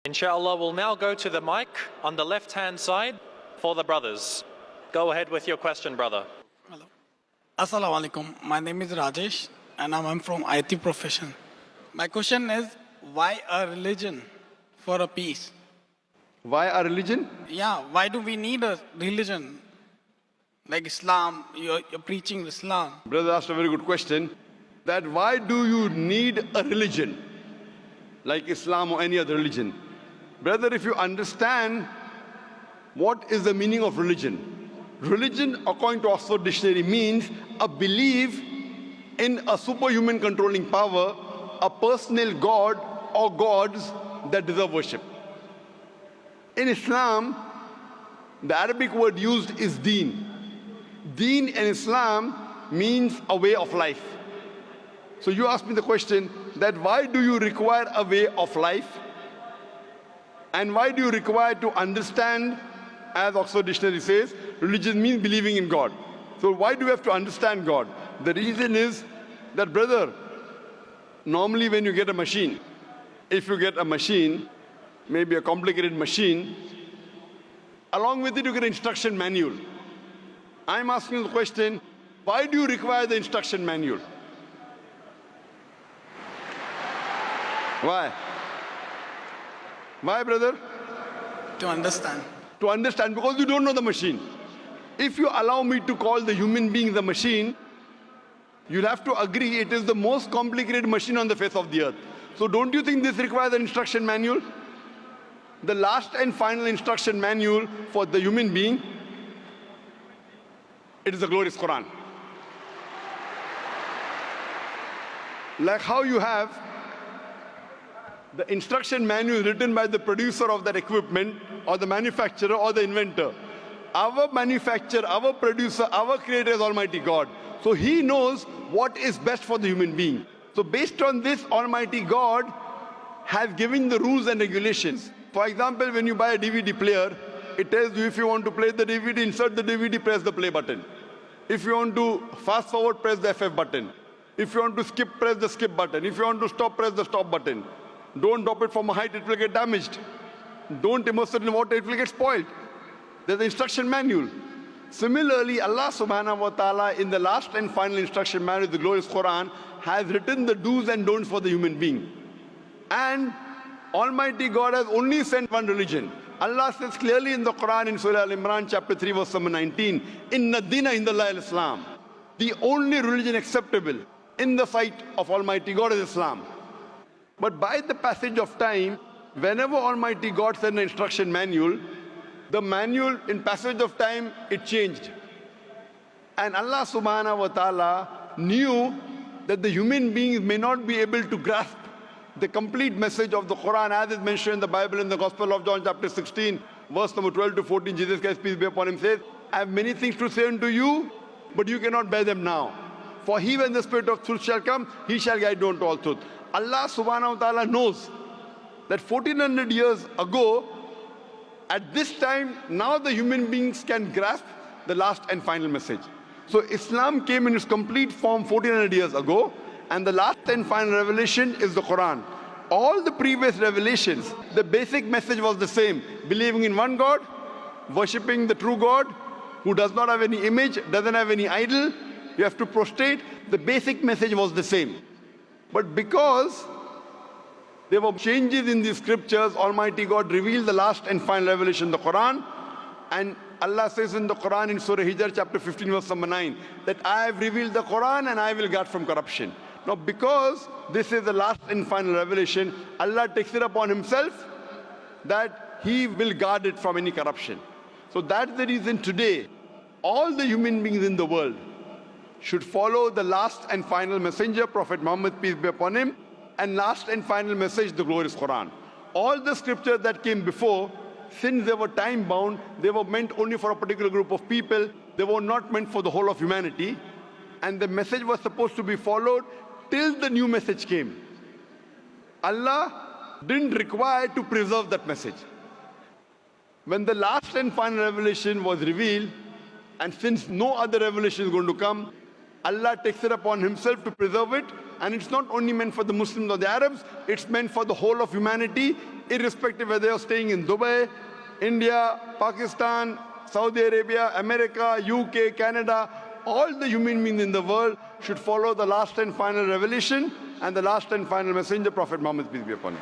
Inshallah, we'll now go to the mic on the left-hand side for the brothers. Go ahead with your question, brother. Hello. Assalamu alaikum. My name is Rajesh and I'm from IT profession. My question is, why a religion for a peace? Why a religion? Yeah, why do we need a religion? Like Islam, you're preaching Islam. Brother asked a very good question. That why do you need a religion? Like Islam or any other religion? Brother, if you understand what is the meaning of religion. Religion, according to Oxford Dictionary, means a belief in a superhuman controlling power, a personal God or gods that deserve worship. In Islam, the Arabic word used is deen. Deen in Islam means a way of life. So you asked me the question that why do you require a way of life? And why do you require to understand, as Oxford Dictionary says, religion means believing in God. So why do you have to understand God? The reason is that, brother, normally when you get a machine, if you get a machine, maybe a complicated machine, along with it you get an instruction manual. I'm asking the question, why do you require the instruction manual? Why? Why, brother? To understand. To understand, because you don't know the machine. If you allow me to call the human being the machine, you'll have to agree it is the most complicated machine on the face of the earth. So don't you think this requires an instruction manual? The last and final instruction manual for the human being, it is the glorious Quran. Like how you have the instruction manual written by the producer of that equipment or the manufacturer or the inventor. Our manufacturer, our producer, our creator is Almighty God. So He knows what is best for the human being. So based on this, Almighty God has given the rules and regulations. For example, when you buy a DVD player, it tells you if you want to play the DVD, insert the DVD, press the play button. If you want to fast forward, press the FF button. If you want to skip, press the skip button. If you want to stop, press the stop button. Don't drop it from a height, it will get damaged. Don't immerse it in water, it will get spoiled. There's the instruction manual. Similarly, Allah subhanahu wa ta'ala in the last and final instruction manual, the glorious Quran, has written the do's and don'ts for the human being. And Almighty God has only sent one religion. Allah says clearly in the Quran in Surah Al-Imran chapter 3 verse number 19, Inna dina indallahi al-Islam. The only religion acceptable in the sight of Almighty God is Islam. But by the passage of time, whenever Almighty God sent an instruction manual, the manual in passage of time, it changed. And Allah subhanahu wa ta'ala knew that the human beings may not be able to grasp the complete message of the Quran as is mentioned in the Bible in the Gospel of John chapter 16, verse number 12 to 14. Jesus Christ, peace be upon him, says, I have many things to say unto you, but you cannot bear them now. For he, when the Spirit of truth shall come, he shall guide you unto all truth. Allah subhanahu wa ta'ala knows that 1400 years ago, at this time, now the human beings can grasp the last and final message. So Islam came in its complete form 1400 years ago, and the last and final revelation is the Quran. All the previous revelations, the basic message was the same: believing in one God, worshipping the true God, who does not have any image, doesn't have any idol, you have to prostrate. The basic message was the same. But because there were changes in the scriptures, Almighty God revealed the last and final revelation, the Quran. And Allah says in the Quran in Surah Hijr chapter 15 verse number 9, that I have revealed the Quran and I will guard from corruption. Now because this is the last and final revelation, Allah takes it upon himself that he will guard it from any corruption. So that's the reason today all the human beings in the world should follow the last and final messenger, Prophet Muhammad, peace be upon him, and last and final message, the glorious Quran. All the scriptures that came before, since they were time bound, they were meant only for a particular group of people. They were not meant for the whole of humanity. And the message was supposed to be followed till the new message came. Allah didn't require to preserve that message. When the last and final revelation was revealed, and since no other revelation is going to come, Allah takes it upon himself to preserve it, and it's not only meant for the Muslims or the Arabs, it's meant for the whole of humanity, irrespective whether you're staying in Dubai, India, Pakistan, Saudi Arabia, America, UK, Canada, all the human beings in the world should follow the last and final revelation and the last and final messenger, Prophet Muhammad, peace be upon him.